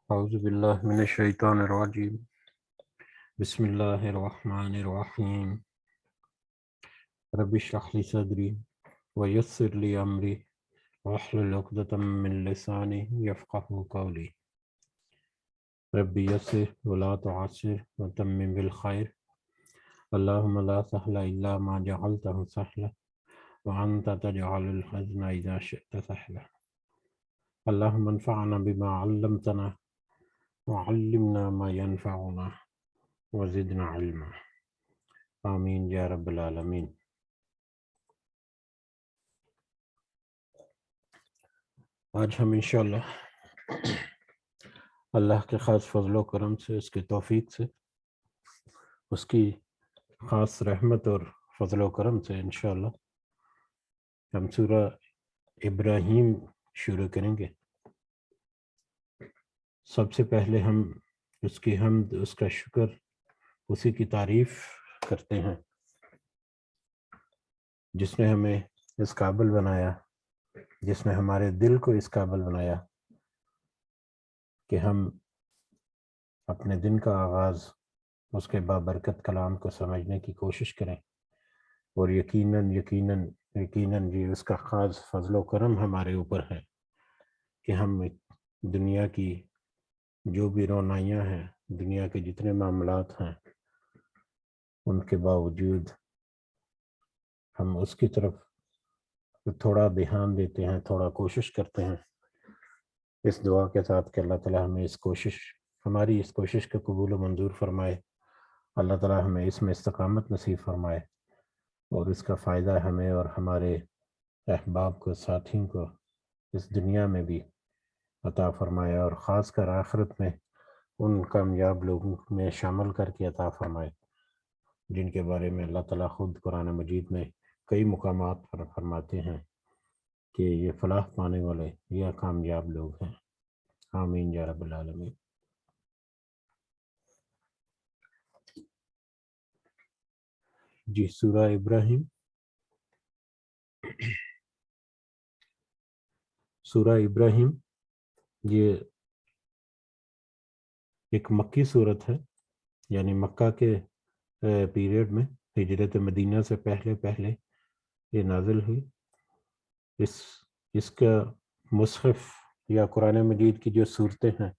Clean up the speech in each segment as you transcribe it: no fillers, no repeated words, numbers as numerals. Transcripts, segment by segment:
اعوذ باللہ من الشیطان الرجیم بسم اللہ الرحمن الرحیم رب اشرح لی صدری ویسر لی امری واحلل عقدۃ من لسانی یفقہوا قولی رب یسر ولا تعسر وتمم بالخیر اللہم لا سہل الا ما جعلتہ سہلا وانت تجعل الحزن اذا شئت سہلا اللہم انفعنا بما علمتنا وعلمنا ما ينفعنا وزدنا علما آمین یا رب العالمین۔ آج ہم انشاءاللہ اللہ کے خاص فضل و کرم سے، اس کی توفیق سے، اس کی خاص رحمت اور فضل و کرم سے انشاءاللہ ہم سورہ ابراہیم شروع کریں گے۔ سب سے پہلے ہم اس کی حمد، اس کا شکر، اسی کی تعریف کرتے ہیں جس نے ہمیں اس قابل بنایا، جس نے ہمارے دل کو اس قابل بنایا کہ ہم اپنے دن کا آغاز اس کے بابرکت کلام کو سمجھنے کی کوشش کریں، اور یقیناً یہ اس کا خاص فضل و کرم ہمارے اوپر ہے کہ ہم دنیا کی جو بھی رونائیاں ہیں، دنیا کے جتنے معاملات ہیں، ان کے باوجود ہم اس کی طرف تھوڑا دھیان دیتے ہیں، تھوڑا کوشش کرتے ہیں، اس دعا کے ساتھ کہ اللہ تعالیٰ ہمیں ہماری اس کوشش کو قبول و منظور فرمائے، اللہ تعالیٰ ہمیں اس میں استقامت نصیب فرمائے، اور اس کا فائدہ ہمیں اور ہمارے احباب کو، ساتھیوں کو اس دنیا میں بھی عطا فرمائے، اور خاص کر آخرت میں ان کامیاب لوگوں میں شامل کر کے عطا فرمائے جن کے بارے میں اللہ تعالیٰ خود قرآن مجید میں کئی مقامات پر فرماتے ہیں کہ یہ فلاح پانے والے، یہ کامیاب لوگ ہیں۔ آمین یا رب العالمین۔ جی، سورہ ابراہیم، سورہ ابراہیم یہ ایک مکی صورت ہے، یعنی مکہ کے پیریڈ میں، ہجرت مدینہ سے پہلے یہ نازل ہوئی۔ اس کا مصحف یا قرآن مجید کی جو صورتیں ہیں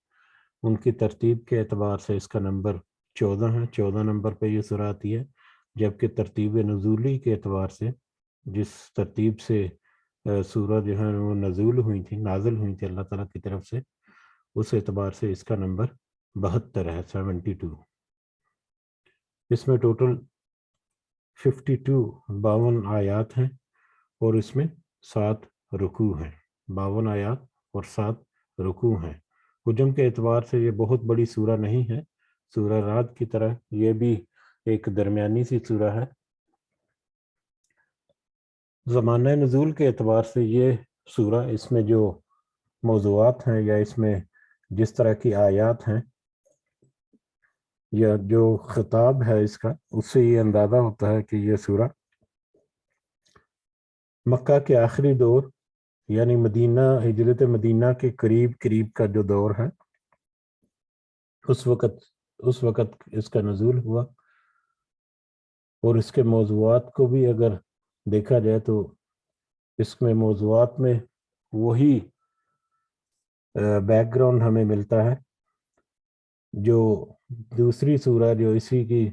ان کی ترتیب کے اعتبار سے اس کا نمبر 14 ہے، 14 نمبر پہ یہ سورہ آتی ہے، جبکہ ترتیب نزولی کے اعتبار سے، جس ترتیب سے سورہ جو ہے وہ نازل ہوئی تھی اللہ تعالیٰ کی طرف سے، اس اعتبار سے اس کا نمبر 72 ہے، 72۔ اس میں ٹوٹل 52 آیات ہیں، اور اس میں 7 رکوع ہیں، 52 آیات اور 7 رکوع ہیں۔ حجم کے اعتبار سے یہ بہت بڑی سورہ نہیں ہے، سورہ رعد کی طرح یہ بھی ایک درمیانی سی سورہ ہے۔ زمانہ نزول کے اعتبار سے یہ سورہ، اس میں جو موضوعات ہیں یا اس میں جس طرح کی آیات ہیں یا جو خطاب ہے اس کا، اس سے یہ اندازہ ہوتا ہے کہ یہ سورہ مکہ کے آخری دور، یعنی ہجرت مدینہ کے قریب کا جو دور ہے، اس وقت اس کا نزول ہوا۔ اور اس کے موضوعات کو بھی اگر دیکھا جائے تو اس میں موضوعات میں وہی بیک گراؤنڈ ہمیں ملتا ہے جو دوسری سورہ جو اسی کی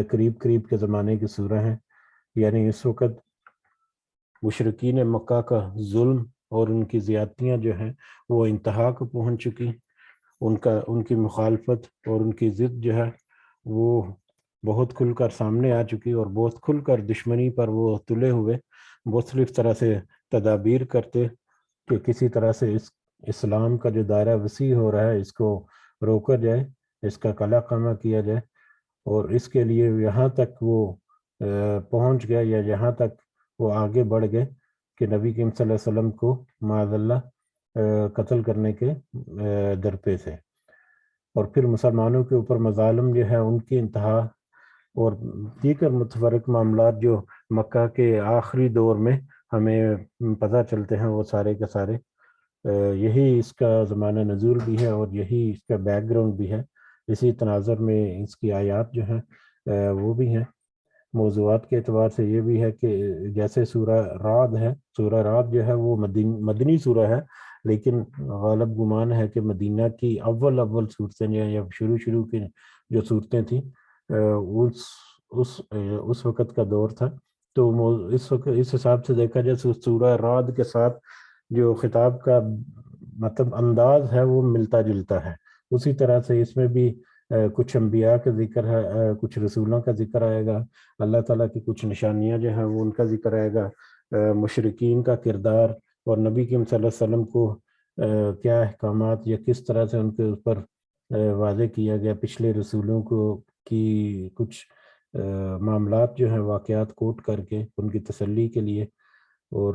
قریب کے زمانے کی سورہ ہیں، یعنی اس وقت مشرکین مکہ کا ظلم اور ان کی زیادتیاں جو ہیں وہ انتہا کو پہنچ چکی، ان کی مخالفت اور ان کی ضد جو ہے وہ بہت کھل کر سامنے آ چکی، اور بہت کھل کر دشمنی پر وہ تلے ہوئے مختلف طرح سے تدابیر کرتے کہ کسی طرح سے اس اسلام کا جو دائرہ وسیع ہو رہا ہے اس کو روکا جائے، اس کا قلع قمع کیا جائے، اور اس کے لیے یہاں تک وہ پہنچ گیا یا یہاں تک وہ آگے بڑھ گئے کہ نبی کریم صلی اللہ علیہ وسلم کو معاذ اللہ قتل کرنے کے درپے تھے، اور پھر مسلمانوں کے اوپر مظالم جو ہے ان کی انتہا، اور دیگر متفرق معاملات جو مکہ کے آخری دور میں ہمیں پتہ چلتے ہیں وہ سارے کے سارے یہی اس کا زمانہ نزول بھی ہے اور یہی اس کا بیک گراؤنڈ بھی ہے. اسی تناظر میں اس کی آیات جو ہیں وہ بھی ہیں. موضوعات کے اعتبار سے یہ بھی ہے کہ جیسے سورہ رعد ہے، سورہ رعد جو ہے وہ مدنی سورہ ہے، لیکن غالب گمان ہے کہ مدینہ کی اول صورتیں یا شروع کی جو صورتیں تھیں اس وقت کا دور تھا. تو اس وقت اس حساب سے دیکھا جائے سورہ رعد کے ساتھ جو خطاب کا مطلب انداز ہے وہ ملتا جلتا ہے. اسی طرح سے اس میں بھی کچھ انبیاء کا ذکر ہے، کچھ رسولوں کا ذکر آئے گا، اللہ تعالیٰ کی کچھ نشانیاں جو ہیں وہ ان کا ذکر آئے گا، مشرکین کا کردار اور نبی کریم صلی اللہ علیہ وسلم کو کیا احکامات یا کس طرح سے ان کے اوپر واضح کیا گیا، پچھلے رسولوں کو کی کچھ معاملات جو ہیں واقعات کوٹ کر کے ان کی تسلی کے لیے اور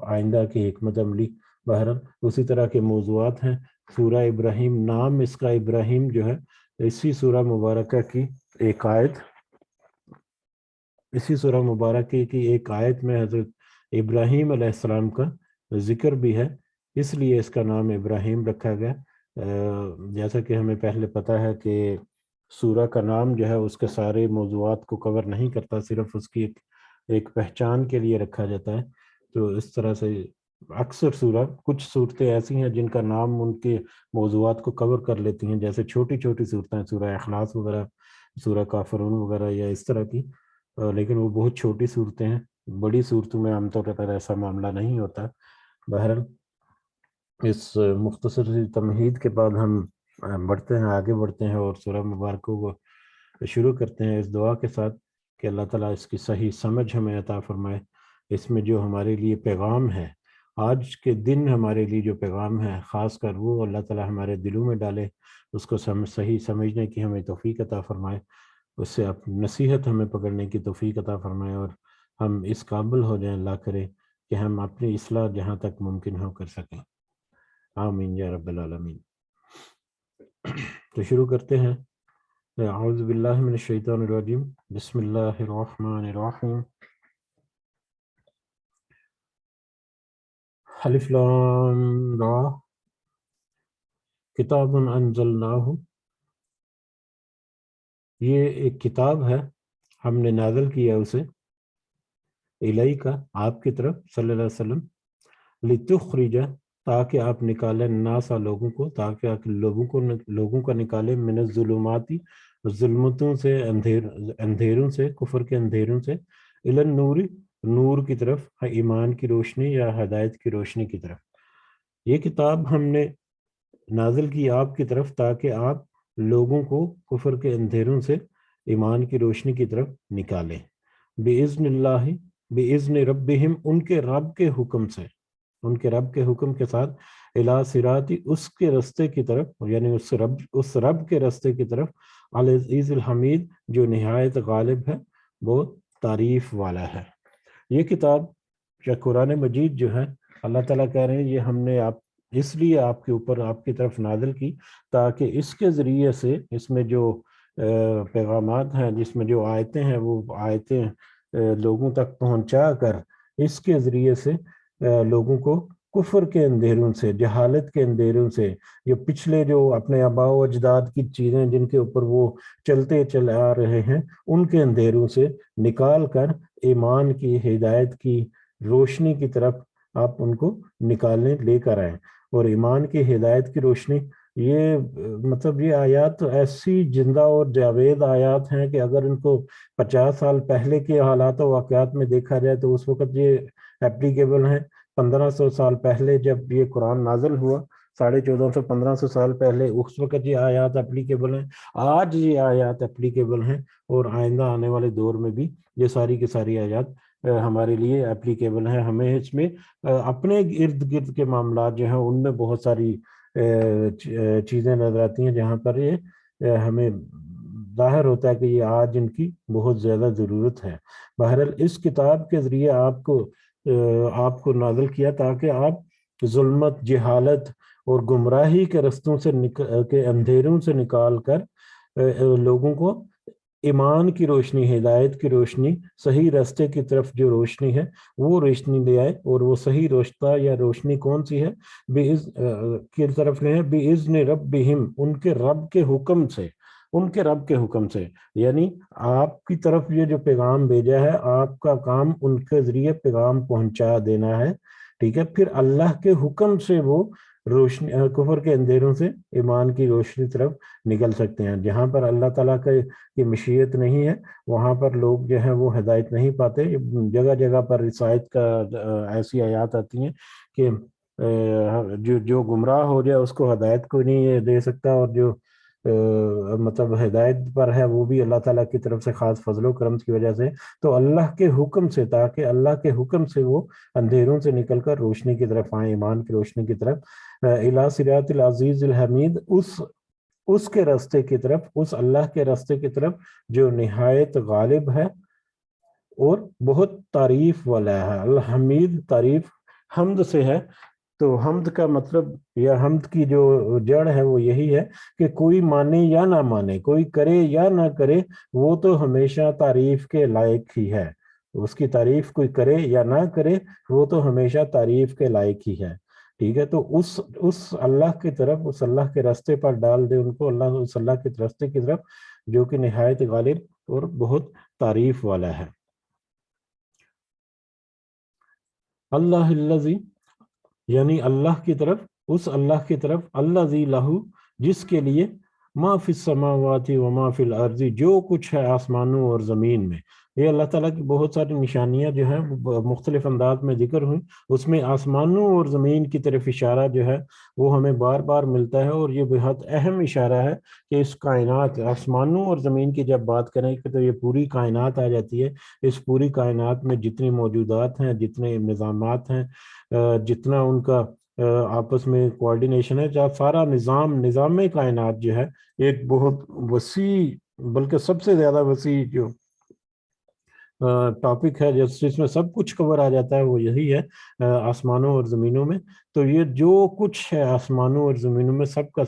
آئندہ کی حکمت عملی. بہرحال اسی طرح کے موضوعات ہیں. سورہ ابراہیم، نام اس کا ابراہیم جو ہے، اسی سورہ مبارکہ کی ایک آیت میں حضرت ابراہیم علیہ السلام کا ذکر بھی ہے، اس لیے اس کا نام ابراہیم رکھا گیا. جیسا کہ ہمیں پہلے پتہ ہے کہ سورہ کا نام جو ہے اس کے سارے موضوعات کو کور نہیں کرتا، صرف اس کی ایک پہچان کے لیے رکھا جاتا ہے. تو اس طرح سے اکثر کچھ صورتیں ایسی ہیں جن کا نام ان کے موضوعات کو کور کر لیتی ہیں، جیسے چھوٹی صورتیں، سورہ اخلاص وغیرہ، سورہ کافرون وغیرہ یا اس طرح کی، لیکن وہ بہت چھوٹی صورتیں ہیں. بڑی صورتوں میں عام طور پر ایسا معاملہ نہیں ہوتا. بہرحال اس مختصر سی تمہید کے بعد ہم آگے بڑھتے ہیں اور سورہ مبارکہ کو شروع کرتے ہیں اس دعا کے ساتھ کہ اللہ تعالیٰ اس کی صحیح سمجھ ہمیں عطا فرمائے. اس میں جو ہمارے لیے پیغام ہے، آج کے دن ہمارے لیے جو پیغام ہے، خاص کر وہ اللہ تعالیٰ ہمارے دلوں میں ڈالے، اس کو صحیح سمجھنے کی ہمیں توفیق عطا فرمائے، اس سے نصیحت ہمیں پکڑنے کی توفیق عطا فرمائے اور ہم اس قابل ہو جائیں، اللہ کرے کہ ہم اپنی اصلاح جہاں تک ممکن ہو کر سکیں. آمین یا رب العالمین. تو شروع کرتے ہیں. اعوذ باللہ من الشیطان الرجیم، بسم اللہ الرحمن الرحیم. الف لام را کتاب انزلناہ، یہ ایک کتاب ہے، ہم نے نازل کیا اسے، الیک آپ کی طرف صلی اللہ علیہ وسلم، لتخرج تاکہ آپ نکالیں، الناس لوگوں کو، تاکہ آپ لوگوں کا نکالیں، من الظلماتی ظلمتوں سے، اندھیروں سے، کفر کے اندھیروں سے، الی النور نور کی طرف، ایمان کی روشنی یا ہدایت کی روشنی کی طرف. یہ کتاب ہم نے نازل کی آپ کی طرف تاکہ آپ لوگوں کو کفر کے اندھیروں سے ایمان کی روشنی کی طرف نکالیں. بِإِذْنِ اللہ، بِإِذْنِ ربہم، ان کے رب کے حکم سے، ان کے رب کے حکم کے ساتھ، الی صراط، اس کے رستے کی طرف، یعنی اس رب کے رستے کی طرف، العزیز الحمید، جو نہایت غالب ہے، وہ تعریف والا ہے. یہ کتاب یا قرآن مجید جو ہے، اللہ تعالیٰ کہہ رہے ہیں یہ ہم نے اس لیے آپ کے اوپر، آپ کی طرف نازل کی تاکہ اس کے ذریعے سے، اس میں جو پیغامات ہیں، جس میں جو آیتیں ہیں، وہ آیتیں لوگوں تک پہنچا کر اس کے ذریعے سے لوگوں کو کفر کے اندھیروں سے، جہالت کے اندھیروں سے، یہ پچھلے جو اپنے آباء و اجداد کی چیزیں جن کے اوپر وہ چلتے چلے آ رہے ہیں، ان کے اندھیروں سے نکال کر ایمان کی، ہدایت کی روشنی کی طرف آپ ان کو نکالنے لے کر آئیں. اور ایمان کی، ہدایت کی روشنی، یہ مطلب یہ آیات ایسی زندہ اور جاوید آیات ہیں کہ اگر ان کو 50 سال پہلے کے حالات و واقعات میں دیکھا جائے تو اس وقت یہ اپلیکیبل ہیں. 1500 سال پہلے جب یہ قرآن نازل ہوا، 1450-1500 سال پہلے، اس وقت یہ آیات اپلیکیبل ہیں. آج یہ آیات اپلیکیبل ہیں اور آئندہ آنے والے دور میں بھی یہ ساری کی ساری آیات ہمارے لیے اپلیکیبل ہیں. ہمیں اس میں اپنے ارد گرد کے معاملات جو ہیں ان میں بہت ساری چیزیں نظر آتی ہیں جہاں پر یہ ہمیں ظاہر ہوتا ہے کہ یہ آج ان کی بہت زیادہ ضرورت ہے. بہرحال اس کتاب کے ذریعے آپ کو نازل کیا تاکہ آپ ظلمت، جہالت اور گمراہی کے رستوں سے کے اندھیروں سے نکال کر لوگوں کو ایمان کی روشنی، ہدایت کی روشنی، صحیح راستے کی طرف جو روشنی ہے وہ روشنی لے آئے، اور وہ صحیح راستہ یا روشنی کون سی ہے؟ کی طرف لے آئے بِإِذْنِ رَبِّهِمْ، ان کے رب کے حکم سے، ان کے رب کے حکم سے، یعنی آپ کی طرف یہ جو پیغام بھیجا ہے آپ کا کام ان کے ذریعے پیغام پہنچا دینا ہے، ٹھیک ہے؟ پھر اللہ کے حکم سے وہ روشنی، کفر کے اندھیروں سے ایمان کی روشنی طرف نکل سکتے ہیں۔ جہاں پر اللہ تعالیٰ کی مشیت نہیں ہے وہاں پر لوگ جو ہیں وہ ہدایت نہیں پاتے۔ جگہ جگہ پر رسایت کا ایسی آیات آتی ہیں کہ جو گمراہ ہو جائے اس کو ہدایت کو نہیں دے سکتا، اور جو مطلب ہدایت پر ہے وہ بھی اللہ تعالیٰ کی طرف سے خاص فضل و کرم کی وجہ سے، تو اللہ کے حکم سے، تاکہ اللہ کے حکم سے وہ اندھیروں سے نکل کر روشنی کی طرف آئیں، ایمان کی روشنی کی طرف، الی صراط العزیز الحمید، اس کے راستے کی طرف، اس اللہ کے راستے کی طرف جو نہایت غالب ہے اور بہت تعریف والا ہے۔ الحمید تعریف حمد سے ہے، تو حمد کا مطلب یا حمد کی جو جڑ ہے وہ یہی ہے کہ کوئی مانے یا نہ مانے، کوئی کرے یا نہ کرے، وہ تو ہمیشہ تعریف کے لائق ہی ہے۔ اس کی تعریف کوئی کرے یا نہ کرے وہ تو ہمیشہ تعریف کے لائق ہی ہے، ٹھیک ہے؟ تو اس اللہ کی طرف، اس اللہ کے راستے پر ڈال دے ان کو، اس اللہ کے راستے کی طرف جو کہ نہایت غالب اور بہت تعریف والا ہے۔ اللہ الذی، یعنی اللہ کی طرف، اس اللہ کی طرف، الذی لہو، جس کے لیے ما فی السماوات و ما فی الارض، جو کچھ ہے آسمانوں اور زمین میں۔ یہ اللہ تعالیٰ کی بہت ساری نشانیاں جو ہیں مختلف انداز میں ذکر ہوئیں، اس میں آسمانوں اور زمین کی طرف اشارہ جو ہے وہ ہمیں بار بار ملتا ہے، اور یہ بہت اہم اشارہ ہے کہ اس کائنات، آسمانوں اور زمین کی جب بات کریں تو یہ پوری کائنات آ جاتی ہے۔ اس پوری کائنات میں جتنی موجودات ہیں، جتنے نظامات ہیں، جتنا ان کا آپس میں کوارڈینیشن ہے، جہاں سارا نظام کائنات جو ہے ایک بہت وسیع، بلکہ سب سے زیادہ وسیع جو ٹاپک ہے جس میں سب کچھ کور آ جاتا ہے وہ یہی ہے، آسمانوں اور زمینوں میں۔ تو یہ جو کچھ ہے آسمانوں اور زمینوں میں سب کا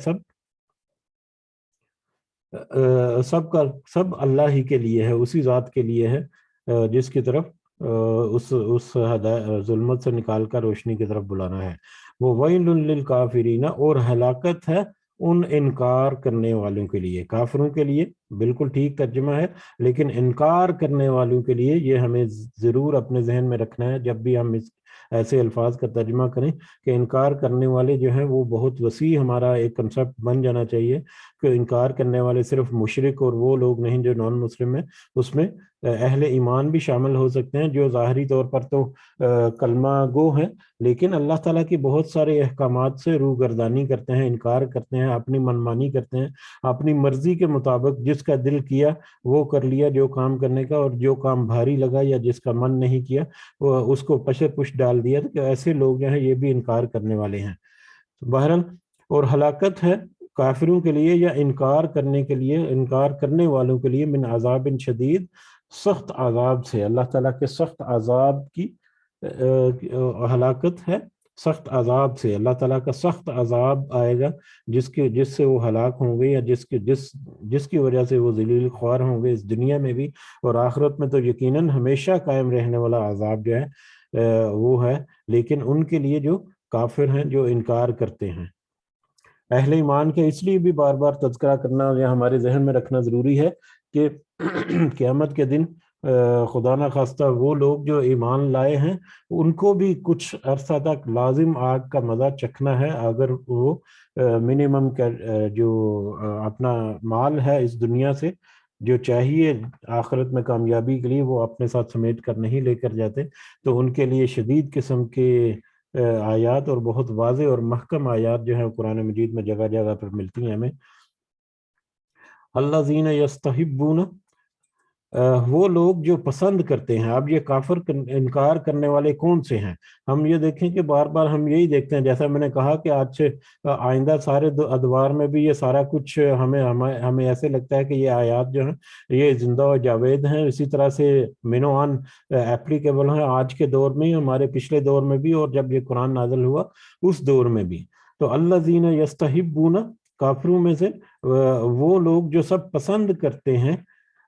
سب اللہ ہی کے لیے ہے، اسی ذات کے لیے ہے جس کی طرف اس ظلمت سے نکال کر روشنی کی طرف بلانا ہے۔ وہ ویل للکافرین، اور ہلاکت ہے ان انکار کرنے والوں کے لیے، کافروں کے لیے بالکل ٹھیک ترجمہ ہے، لیکن انکار کرنے والوں کے لیے یہ ہمیں ضرور اپنے ذہن میں رکھنا ہے جب بھی ہم ایسے الفاظ کا ترجمہ کریں کہ انکار کرنے والے جو ہیں وہ بہت وسیع ہمارا ایک کنسپٹ بن جانا چاہیے کہ انکار کرنے والے صرف مشرک اور وہ لوگ نہیں جو نان مسلم ہیں، اس میں اہل ایمان بھی شامل ہو سکتے ہیں جو ظاہری طور پر تو کلمہ گو ہیں، لیکن اللہ تعالیٰ کی بہت سارے احکامات سے روگردانی کرتے ہیں، انکار کرتے ہیں، اپنی منمانی کرتے ہیں، اپنی مرضی کے مطابق جس کا دل کیا وہ کر لیا جو کام کرنے کا، اور جو کام بھاری لگا یا جس کا من نہیں کیا وہ اس کو پشے پش ڈال دیا، کہ ایسے لوگ جو ہیں یہ بھی انکار کرنے والے ہیں۔ بہرحال، اور ہلاکت ہے کافروں کے لیے یا انکار کرنے کے لیے، انکار کرنے والوں کے لیے، من عذاب شدید، سخت عذاب سے، اللہ تعالیٰ کے سخت عذاب کی ہلاکت ہے، سخت عذاب سے، اللہ تعالیٰ کا سخت عذاب آئے گا جس سے وہ ہلاک ہوں گے، یا جس کی وجہ سے وہ ذلیل خوار ہوں گے اس دنیا میں بھی، اور آخرت میں تو یقیناً ہمیشہ قائم رہنے والا عذاب جو ہے وہ ہے، لیکن ان کے لیے جو کافر ہیں، جو انکار کرتے ہیں۔ اہل ایمان کے اس لیے بھی بار بار تذکرہ کرنا یا ہمارے ذہن میں رکھنا ضروری ہے کہ قیامت کے دن خدا نہ خواستہ وہ لوگ جو ایمان لائے ہیں ان کو بھی کچھ عرصہ تک لازم آگ کا مزہ چکھنا ہے، اگر وہ منیمم جو اپنا مال ہے اس دنیا سے جو چاہیے آخرت میں کامیابی کے لیے وہ اپنے ساتھ سمیٹ کر نہیں لے کر جاتے، تو ان کے لیے شدید قسم کے آیات اور بہت واضح اور محکم آیات جو ہیں قرآن مجید میں جگہ جگہ پر ملتی ہیں ہمیں۔ الذین یستحبون، وہ لوگ جو پسند کرتے ہیں۔ اب یہ کافر انکار کرنے والے کون سے ہیں؟ ہم یہ دیکھیں کہ بار بار ہم یہی دیکھتے ہیں، جیسا میں نے کہا کہ آج سے آئندہ سارے ادوار میں بھی یہ سارا کچھ ہمیں ایسے لگتا ہے کہ یہ آیات جو ہیں یہ زندہ و جاوید ہیں، اسی طرح سے مینو آن ایپلیکیبل ہیں آج کے دور میں، ہمارے پچھلے دور میں بھی، اور جب یہ قرآن نازل ہوا اس دور میں بھی۔ تو الذین یستحبون، کافروں میں سے وہ لوگ جو سب پسند کرتے ہیں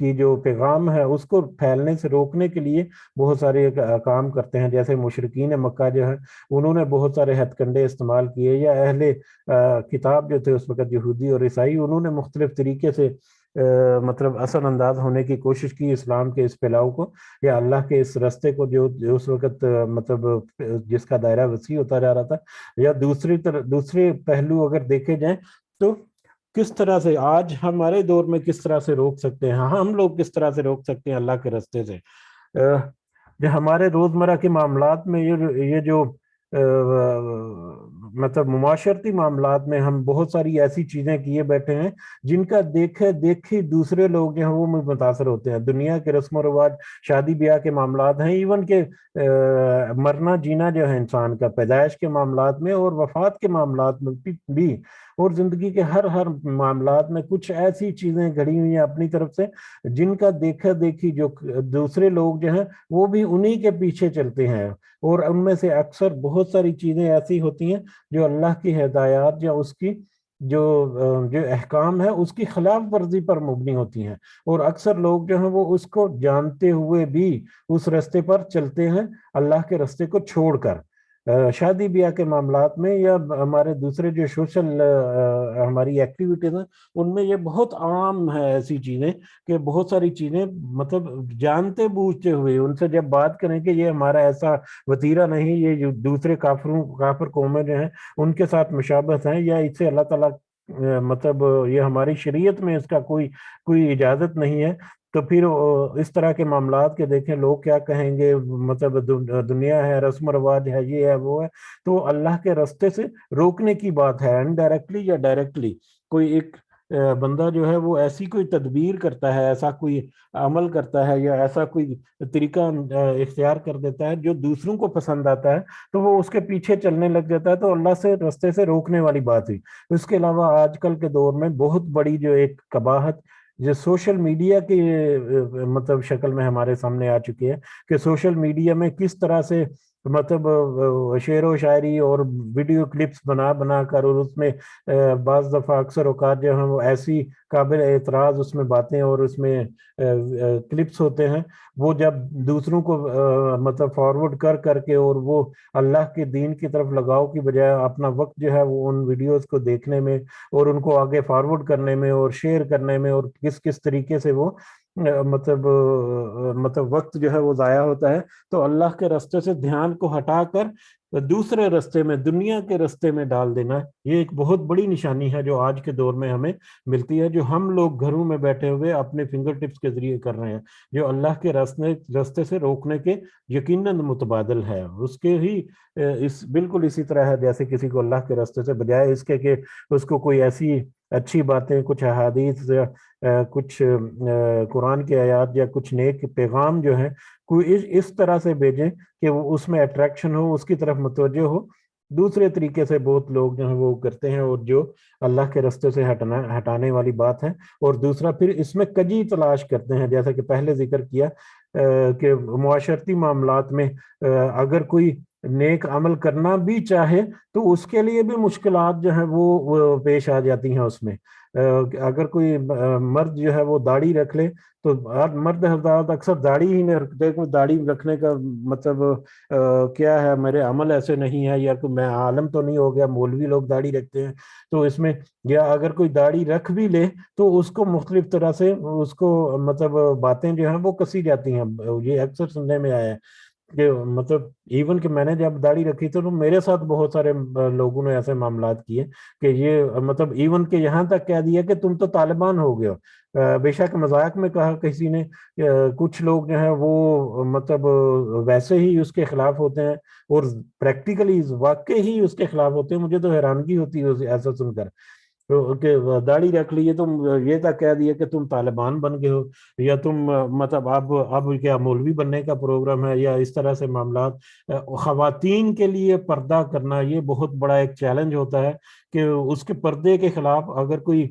کی جو پیغام ہے اس کو پھیلنے سے روکنے کے لیے بہت سارے کام کرتے ہیں. جیسے مشرکین مکہ جو ہے انہوں نے بہت سارے ہتھ کنڈے استعمال کیے، یا اہل کتاب جو تھے اس وقت یہودی اور عیسائی، انہوں نے مختلف طریقے سے مطلب اثر انداز ہونے کی کوشش کی اسلام کے اس پھیلاؤ کو، یا اللہ کے اس رستے کو جو اس وقت مطلب جس کا دائرہ وسیع ہوتا جا رہا تھا. یا دوسرے پہلو اگر دیکھے جائیں تو کس طرح سے آج ہمارے دور میں کس طرح سے روک سکتے ہیں، ہم لوگ کس طرح سے روک سکتے ہیں اللہ کے رستے سے. جو ہمارے روزمرہ کے معاملات میں یہ جو مطلب معاشرتی معاملات میں ہم بہت ساری ایسی چیزیں کیے بیٹھے ہیں جن کا دیکھے دوسرے لوگ جو ہیں وہ متاثر ہوتے ہیں. دنیا کے رسم و رواج، شادی بیاہ کے معاملات ہیں، ایون کہ مرنا جینا جو ہے انسان کا، پیدائش کے معاملات میں اور وفات کے معاملات میں بھی، اور زندگی کے ہر معاملات میں کچھ ایسی چیزیں گھڑی ہوئی ہیں اپنی طرف سے جن کا دیکھا دیکھی جو دوسرے لوگ جو ہیں وہ بھی انہی کے پیچھے چلتے ہیں. اور ان میں سے اکثر بہت ساری چیزیں ایسی ہوتی ہیں جو اللہ کی ہدایات یا اس کی جو احکام ہے اس کی خلاف ورزی پر مبنی ہوتی ہیں. اور اکثر لوگ جو ہیں وہ اس کو جانتے ہوئے بھی اس رستے پر چلتے ہیں اللہ کے رستے کو چھوڑ کر. شادی بیاہ کے معاملات میں یا ہمارے دوسرے جو سوشل ہماری ایکٹیویٹیز ہیں ان میں یہ بہت عام ہے ایسی چیزیں کہ بہت ساری چیزیں مطلب جانتے بوجھتے ہوئے ان سے جب بات کریں کہ یہ ہمارا ایسا وتیرہ نہیں، یہ جو دوسرے کافر قومیں جو ہیں ان کے ساتھ مشابہت ہیں، یا اس سے اللہ تعالیٰ مطلب یہ ہماری شریعت میں اس کا کوئی اجازت نہیں ہے، تو پھر اس طرح کے معاملات کے دیکھیں لوگ کیا کہیں گے، مطلب دنیا ہے، رسم و رواج ہے، یہ ہے وہ ہے. تو اللہ کے رستے سے روکنے کی بات ہے، انڈائریکٹلی یا ڈائریکٹلی. کوئی ایک بندہ جو ہے وہ ایسی کوئی تدبیر کرتا ہے، ایسا کوئی عمل کرتا ہے یا ایسا کوئی طریقہ اختیار کر دیتا ہے جو دوسروں کو پسند آتا ہے، تو وہ اس کے پیچھے چلنے لگ جاتا ہے، تو اللہ سے رستے سے روکنے والی بات ہوئی. اس کے علاوہ آج کل کے دور میں بہت بڑی جو ایک قباحت جو سوشل میڈیا کی مطلب شکل میں ہمارے سامنے آ چکی ہے کہ سوشل میڈیا میں کس طرح سے مطلب شعر و شاعری اور ویڈیو کلپس بنا کر، اور اس میں بعض دفعہ اکثر اوقات جو ہیں وہ ایسی قابل اعتراض اس میں باتیں اور اس میں کلپس ہوتے ہیں، وہ جب دوسروں کو مطلب فارورڈ کر کے اور وہ اللہ کے دین کی طرف لگاؤ کی بجائے اپنا وقت جو ہے وہ ان ویڈیوز کو دیکھنے میں اور ان کو آگے فارورڈ کرنے میں اور شیئر کرنے میں اور کس طریقے سے وہ مطلب وقت جو ہے وہ ضائع ہوتا ہے. تو اللہ کے رستے سے دھیان کو ہٹا کر دوسرے رستے میں، دنیا کے رستے میں ڈال دینا، یہ ایک بہت بڑی نشانی ہے جو آج کے دور میں ہمیں ملتی ہے، جو ہم لوگ گھروں میں بیٹھے ہوئے اپنے فنگر ٹپس کے ذریعے کر رہے ہیں، جو اللہ کے رستے سے روکنے کے یقیناً متبادل ہے. اس کے ہی بالکل اسی طرح ہے جیسے کسی کو اللہ کے رستے سے بجائے اس کے کہ اس کو کوئی ایسی اچھی باتیں، کچھ احادیث یا کچھ قرآن کی آیات یا کچھ نیک پیغام جو ہیں کوئی اس طرح سے بھیجیں کہ وہ اس میں اٹریکشن ہو، اس کی طرف متوجہ ہو. دوسرے طریقے سے بہت لوگ جو ہیں وہ کرتے ہیں اور جو اللہ کے رستے سے ہٹانے والی بات ہے. اور دوسرا پھر اس میں کجی تلاش کرتے ہیں، جیسا کہ پہلے ذکر کیا کہ معاشرتی معاملات میں اگر کوئی نیک عمل کرنا بھی چاہے تو اس کے لیے بھی مشکلات جو ہیں وہ پیش آ جاتی ہیں. اس میں اگر کوئی مرد جو ہے وہ داڑھی رکھ لے تو مرد حضرات اکثر داڑھی ہی نہیں رکھتے، کوئی داڑھی رکھنے کا مطلب کیا ہے، میرے عمل ایسے نہیں ہے، یا میں عالم تو نہیں ہو گیا، مولوی لوگ داڑھی رکھتے ہیں. تو اس میں یا اگر کوئی داڑھی رکھ بھی لے تو اس کو مختلف طرح سے اس کو مطلب باتیں جو ہیں وہ کسی جاتی ہیں. یہ اکثر سننے میں آیا ہے کہ مطلب ایون کہ میں نے جب داڑھی رکھی تو میرے ساتھ بہت سارے لوگوں نے ایسے معاملات کیے کہ یہ مطلب ایون کہ یہاں تک کہہ دیا کہ تم تو طالبان ہو گئے ہو. بے شک مذاق میں کہا کسی نے، کچھ لوگ جو ہیں وہ مطلب ویسے ہی اس کے خلاف ہوتے ہیں اور پریکٹیکلی واقعی ہی اس کے خلاف ہوتے ہیں. مجھے تو حیرانگی ہوتی ہے ایسا سن کر کہ داڑھی رکھ لیے تم، یہ تک کہہ دیا کہ تم طالبان بن گئے ہو، یا تم مطلب اب کیا مولوی بننے کا پروگرام ہے، یا اس طرح سے معاملات. خواتین کے لیے پردہ کرنا یہ بہت بڑا ایک چیلنج ہوتا ہے کہ اس کے پردے کے خلاف اگر کوئی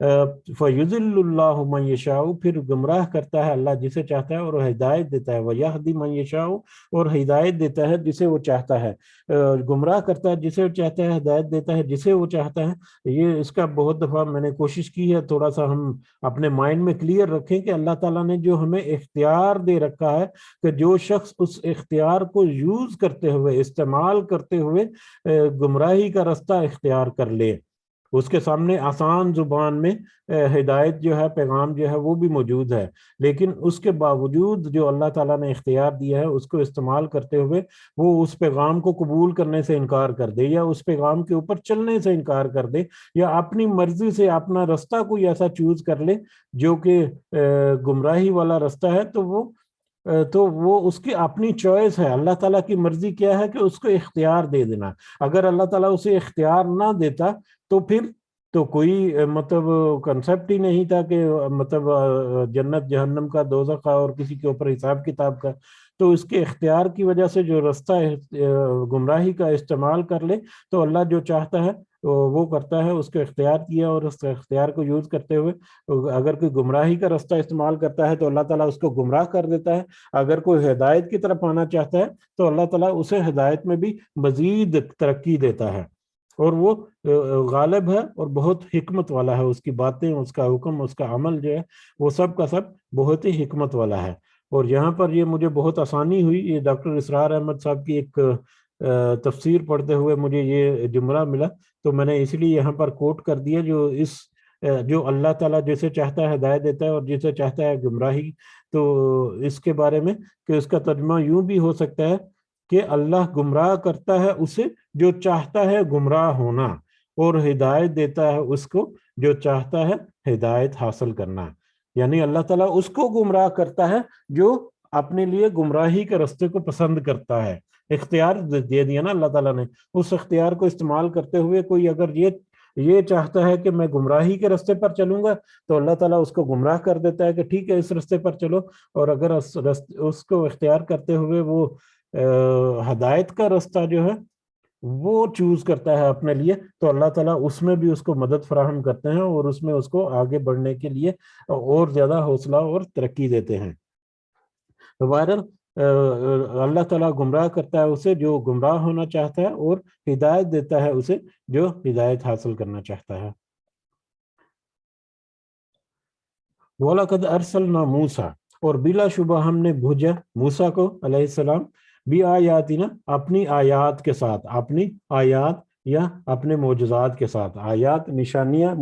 فَيُضِلُّ اللَّهُ مَن يَشَاءُ، پھر گمراہ کرتا ہے اللہ جسے چاہتا ہے اور ہدایت دیتا ہے، وَيَهْدِي مَن يَشَاءُ، اور ہدایت دیتا ہے جسے وہ چاہتا ہے، گمراہ کرتا ہے جسے وہ چاہتا ہے، ہدایت دیتا ہے جسے وہ چاہتا ہے۔ یہ اس کا بہت دفعہ میں نے کوشش کی ہے تھوڑا سا ہم اپنے مائنڈ میں کلیئر رکھیں کہ اللہ تعالیٰ نے جو ہمیں اختیار دے رکھا ہے کہ جو شخص اس اختیار کو یوز کرتے ہوئے، استعمال کرتے ہوئے گمراہی کا رستہ اختیار کر لے، اس کے سامنے آسان زبان میں ہدایت جو ہے، پیغام جو ہے وہ بھی موجود ہے، لیکن اس کے باوجود جو اللہ تعالیٰ نے اختیار دیا ہے اس کو استعمال کرتے ہوئے وہ اس پیغام کو قبول کرنے سے انکار کر دے، یا اس پیغام کے اوپر چلنے سے انکار کر دے، یا اپنی مرضی سے اپنا رستہ کوئی ایسا چوز کر لے جو کہ گمراہی والا رستہ ہے، تو وہ اس کی اپنی چوائس ہے۔ اللہ تعالیٰ کی مرضی کیا ہے کہ اس کو اختیار دے دینا۔ اگر اللہ تعالیٰ اسے اختیار نہ دیتا تو پھر تو کوئی مطلب کنسیپٹ ہی نہیں تھا کہ مطلب جنت جہنم کا، دوزخ کا، اور کسی کے اوپر حساب کتاب کا۔ تو اس کے اختیار کی وجہ سے جو رستہ گمراہی کا استعمال کر لے، تو اللہ جو چاہتا ہے وہ کرتا ہے، اس کو اختیار کیا اور اس اختیار کو یوز کرتے ہوئے اگر کوئی گمراہی کا رستہ استعمال کرتا ہے تو اللہ تعالیٰ اس کو گمراہ کر دیتا ہے، اگر کوئی ہدایت کی طرف آنا چاہتا ہے تو اللہ تعالیٰ اسے ہدایت میں بھی مزید ترقی دیتا ہے، اور وہ غالب ہے اور بہت حکمت والا ہے۔ اس کی باتیں، اس کا حکم، اس کا عمل جو ہے وہ سب کا سب بہت ہی حکمت والا ہے۔ اور یہاں پر یہ مجھے بہت آسانی ہوئی، یہ ڈاکٹر اسرار احمد صاحب کی ایک تفسیر پڑھتے ہوئے مجھے یہ جملہ ملا، تو میں نے اس لیے یہاں پر کوٹ کر دیا، جو اللہ تعالیٰ جسے چاہتا ہے ہدایت دیتا ہے اور جسے چاہتا ہے گمراہی۔ تو اس کے بارے میں کہ اس کا ترجمہ یوں بھی ہو سکتا ہے کہ اللہ گمراہ کرتا ہے اسے جو چاہتا ہے گمراہ ہونا، اور ہدایت دیتا ہے اس کو جو چاہتا ہے ہدایت حاصل کرنا۔ یعنی اللہ تعالیٰ اس کو گمراہ کرتا ہے جو اپنے لیے گمراہی کے رستے کو پسند کرتا ہے۔ اختیار دے دیا نا اللہ تعالیٰ نے، اس اختیار کو استعمال کرتے ہوئے کوئی اگر یہ چاہتا ہے کہ میں گمراہی کے رستے پر چلوں گا تو اللہ تعالیٰ اس کو گمراہ کر دیتا ہے کہ ٹھیک ہے اس رستے پر چلو، اور اگر اس کو اختیار کرتے ہوئے وہ ہدایت کا رستہ جو ہے وہ چوز کرتا ہے اپنے لیے، تو اللہ تعالیٰ اس میں بھی اس کو مدد فراہم کرتے ہیں اور اس میں اس کو آگے بڑھنے کے لیے اور زیادہ حوصلہ اور ترقی دیتے ہیں۔ بہرحال اللہ تعالیٰ گمراہ کرتا ہے اسے جو گمراہ ہونا چاہتا ہے، اور ہدایت دیتا ہے اسے جو ہدایت حاصل کرنا چاہتا ہے۔ وَلَقَدْ أَرْسَلْنَا مُوسَىٰ، اور بلا شبہ ہم نے بھیجا موسیٰ کو علیہ السلام، بِآیاتِنَا، اپنی آیات کے ساتھ، اپنی آیات یا اپنے معجزات کے ساتھ۔ آیات نشانیاں،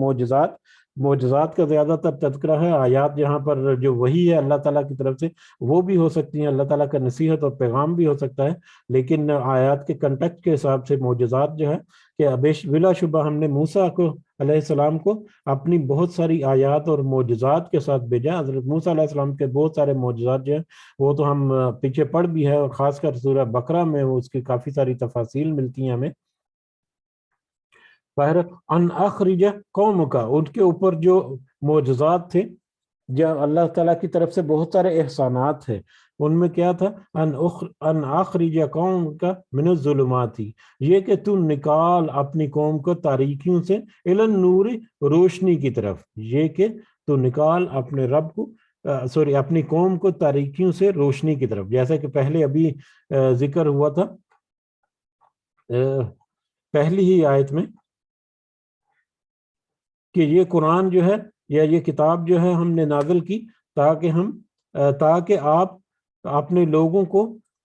معجزات کا زیادہ تر تذکرہ ہے۔ آیات یہاں پر جو وحی ہے اللہ تعالیٰ کی طرف سے وہ بھی ہو سکتی ہیں، اللہ تعالیٰ کا نصیحت اور پیغام بھی ہو سکتا ہے، لیکن آیات کے کنٹیکسٹ کے حساب سے معجزات جو ہے کہ بلا شبہ ہم نے موسیٰ کو علیہ السلام کو اپنی بہت ساری آیات اور معجزات کے ساتھ بھیجا۔ حضرت موسیٰ علیہ السلام کے بہت سارے معجزات جو ہیں وہ تو ہم پیچھے پڑھ بھی ہے، اور خاص کر سورہ بقرہ میں اس کی کافی ساری تفاصیل ملتی ہیں ہمیں۔ ان اخرج قوم کا، ان کے اوپر جو معجزات تھے، جو اللہ تعالیٰ کی طرف سے بہت سارے احسانات تھے، ان میں کیا تھا؟ ان اخرج قوم کا من الظلمات، یہ کہ تو نکال اپنی قوم کو تاریکیوں سے الی النور، روشنی کی طرف، یہ کہ تو نکال اپنے رب کو اپنی قوم کو تاریکیوں سے روشنی کی طرف، جیسا کہ پہلے ابھی ذکر ہوا تھا پہلی ہی آیت میں کہ یہ قرآن جو ہے یا یہ کتاب جو ہے ہم نے نازل کی تاکہ آپ اپنے لوگوں کو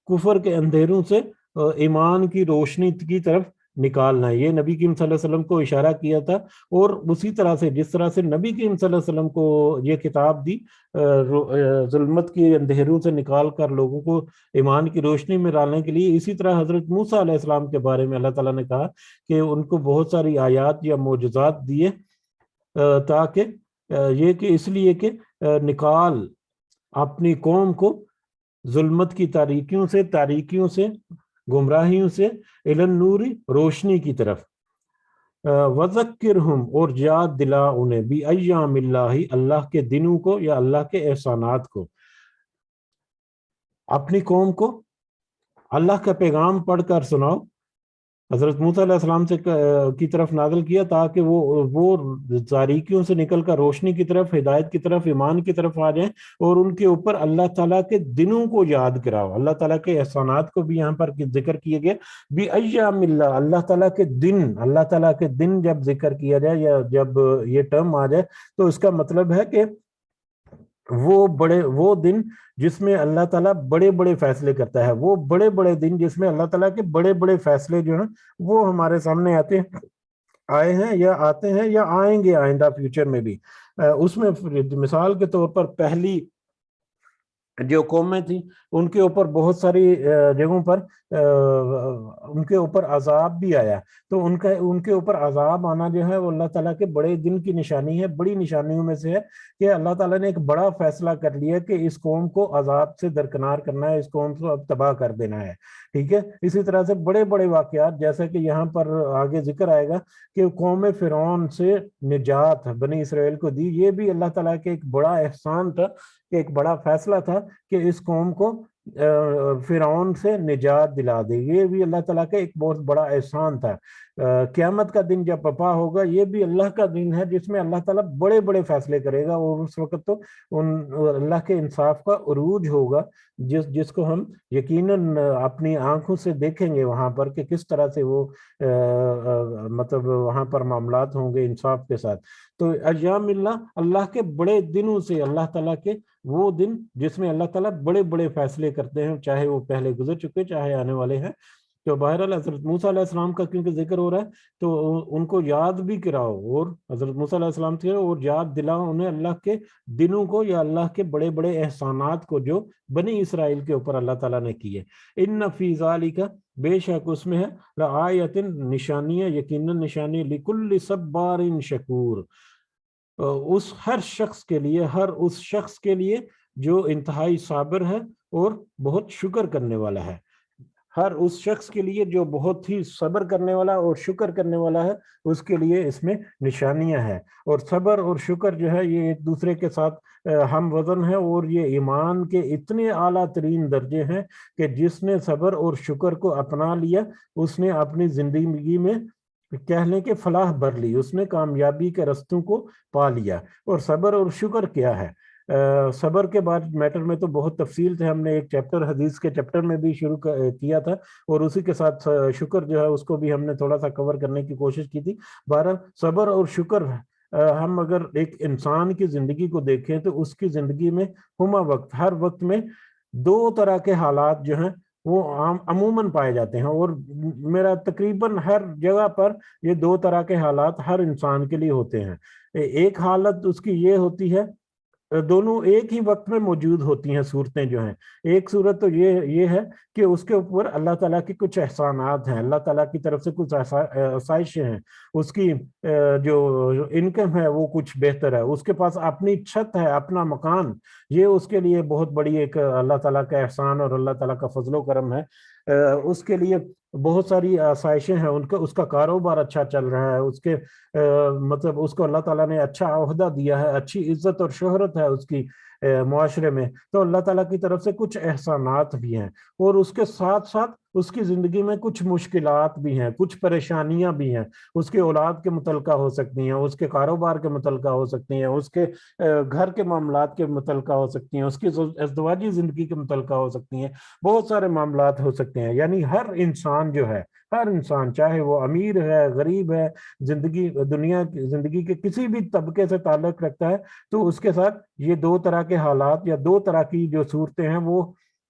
کفر کے اندھیروں سے ایمان کی روشنی کی طرف نکالنا ہے۔ یہ نبی کریم صلی اللہ علیہ وسلم کو اشارہ کیا تھا، اور اسی طرح سے جس طرح سے نبی کریم صلی اللہ علیہ وسلم کو یہ کتاب دی ظلمت کی اندھیروں سے نکال کر لوگوں کو ایمان کی روشنی میں ڈالنے کے لیے، اسی طرح حضرت موسیٰ علیہ السلام کے بارے میں اللہ تعالیٰ نے کہا کہ ان کو بہت ساری آیات یا معجزات دیے تاکہ یہ کہ اس لیے کہ نکال اپنی قوم کو ظلمت کی تاریکیوں سے گمراہیوں سے الی النور، روشنی کی طرف، وذکرہم، اور یاد دلا انہیں، بایام اللہ، اللہ کے دنوں کو یا اللہ کے احسانات کو۔ اپنی قوم کو اللہ کا پیغام پڑھ کر سناؤ حضرت موسیٰ علیہ السلام سے کی طرف نازل کیا تاکہ وہ تاریکیوں سے نکل کر روشنی کی طرف، ہدایت کی طرف، ایمان کی طرف آ جائیں، اور ان کے اوپر اللہ تعالیٰ کے دنوں کو یاد کراؤ۔ اللہ تعالیٰ کے احسانات کو بھی یہاں پر ذکر کیا گیا، بھی ایام اللہ، اللہ تعالیٰ کے دن، اللہ تعالیٰ کے دن جب ذکر کیا جائے یا جب یہ ٹرم آ جائے تو اس کا مطلب ہے کہ وہ دن جس میں اللہ تعالیٰ بڑے بڑے فیصلے کرتا ہے، وہ بڑے بڑے دن جس میں اللہ تعالیٰ کے بڑے بڑے فیصلے جو ہیں وہ ہمارے سامنے آئے ہیں یا آتے ہیں یا آئیں گے آئندہ فیوچر میں بھی۔ اس میں مثال کے طور پر پہلی جو قومیں تھیں ان کے اوپر بہت ساری جگہوں پر ان کے اوپر عذاب بھی آیا، تو ان کے اوپر عذاب آنا جو ہے وہ اللہ تعالیٰ کے بڑے دن کی نشانی ہے، بڑی نشانیوں میں سے ہے کہ اللہ تعالیٰ نے ایک بڑا فیصلہ کر لیا کہ اس قوم کو عذاب سے درکنار کرنا ہے، اس قوم کو اب تباہ کر دینا ہے، ٹھیک ہے۔ اسی طرح سے بڑے بڑے واقعات جیسا کہ یہاں پر آگے ذکر آئے گا کہ قوم فرعون سے نجات بنی اسرائیل کو دی، یہ بھی اللہ تعالیٰ کے ایک بڑا احسان تھا، کہ ایک بڑا فیصلہ تھا کہ اس قوم کو فرعون سے نجات دلا دے، یہ بھی اللہ تعالیٰ کا ایک بہت بڑا احسان تھا۔ قیامت کا دن جب برپا ہوگا یہ بھی اللہ کا دن ہے جس میں اللہ تعالیٰ بڑے بڑے فیصلے کرے گا، اور اس وقت تو اللہ کے انصاف کا عروج ہوگا، جس کو ہم یقیناً اپنی آنکھوں سے دیکھیں گے وہاں پر کہ کس طرح سے وہ مطلب وہاں پر معاملات ہوں گے انصاف کے ساتھ۔ تو ایام اللہ، اللہ کے بڑے دنوں سے، اللہ تعالیٰ کے وہ دن جس میں اللہ تعالیٰ بڑے بڑے فیصلے کرتے ہیں، چاہے وہ پہلے گزر چکے چاہے آنے والے ہیں۔ تو بہرحال حضرت موسیٰ علیہ السلام کا کیونکہ ذکر ہو رہا ہے تو ان کو یاد بھی کراؤ، اور حضرت موسیٰ علیہ السلام سے اور یاد دلاؤ انہیں اللہ کے دنوں کو یا اللہ کے بڑے بڑے احسانات کو جو بنی اسرائیل کے اوپر اللہ تعالیٰ نے کیے۔ ان فی ذالک، بے شک اس میں ہے، لآیۃ، نشانیاں، یقیناً نشانی، لکل صبار شکور، اس ہر شخص کے لیے، ہر اس شخص کے لیے جو انتہائی صابر ہے اور بہت شکر کرنے والا ہے، ہر اس شخص کے لیے جو بہت ہی صبر کرنے والا اور شکر کرنے والا ہے، اس کے لیے اس میں نشانیاں ہیں۔ اور صبر اور شکر جو ہے یہ ایک دوسرے کے ساتھ ہم وزن ہے، اور یہ ایمان کے اتنے اعلیٰ ترین درجے ہیں کہ جس نے صبر اور شکر کو اپنا لیا اس نے اپنی زندگی میں کہہ لیں کہ فلاح بھر لی، اس نے کامیابی کے رستوں کو پا لیا۔ اور صبر اور شکر کیا ہے؟ صبر کے بعد میٹر میں تو بہت تفصیل تھے، ہم نے ایک چیپٹر حدیث کے چیپٹر میں بھی شروع کیا تھا، اور اسی کے ساتھ شکر جو ہے اس کو بھی ہم نے تھوڑا سا کور کرنے کی کوشش کی تھی۔ بہرحال صبر اور شکر، ہم اگر ایک انسان کی زندگی کو دیکھیں تو اس کی زندگی میں ہما وقت، ہر وقت میں دو طرح کے حالات جو ہیں وہ عموماً پائے جاتے ہیں، اور میرا تقریباً ہر جگہ پر یہ دو طرح کے حالات ہر انسان کے لیے ہوتے ہیں۔ ایک حالت اس کی یہ ہوتی ہے، دونوں ایک ہی وقت میں موجود ہوتی ہیں صورتیں جو ہیں۔ ایک صورت تو یہ ہے کہ اس کے اوپر اللہ تعالیٰ کی کچھ احسانات ہیں، اللہ تعالیٰ کی طرف سے کچھ آسائشیں ہیں، اس کی جو انکم ہے وہ کچھ بہتر ہے، اس کے پاس اپنی چھت ہے، اپنا مکان، یہ اس کے لیے بہت بڑی ایک اللہ تعالیٰ کا احسان اور اللہ تعالیٰ کا فضل و کرم ہے۔ اس کے لیے بہت ساری آسائشیں ہیں، اس کا کاروبار اچھا چل رہا ہے، اس کے مطلب اس کو اللہ تعالیٰ نے اچھا عہدہ دیا ہے، اچھی عزت اور شہرت ہے اس کی معاشرے میں، تو اللہ تعالیٰ کی طرف سے کچھ احسانات بھی ہیں۔ اور اس کے ساتھ ساتھ اس کی زندگی میں کچھ مشکلات بھی ہیں، کچھ پریشانیاں بھی ہیں، اس کے اولاد کے متعلقہ ہو سکتی ہیں، اس کے کاروبار کے متعلقہ ہو سکتی ہیں، اس کے گھر کے معاملات کے متعلقہ ہو سکتی ہیں، اس کی ازدواجی زندگی کے متعلقہ ہو سکتی ہیں، بہت سارے معاملات ہو سکتے ہیں۔ یعنی ہر انسان جو ہے، ہر انسان چاہے وہ امیر ہے، غریب ہے، دنیا کی زندگی کے کسی بھی طبقے سے تعلق رکھتا ہے، تو اس کے ساتھ یہ دو طرح کے حالات یا دو طرح کی جو صورتیں ہیں وہ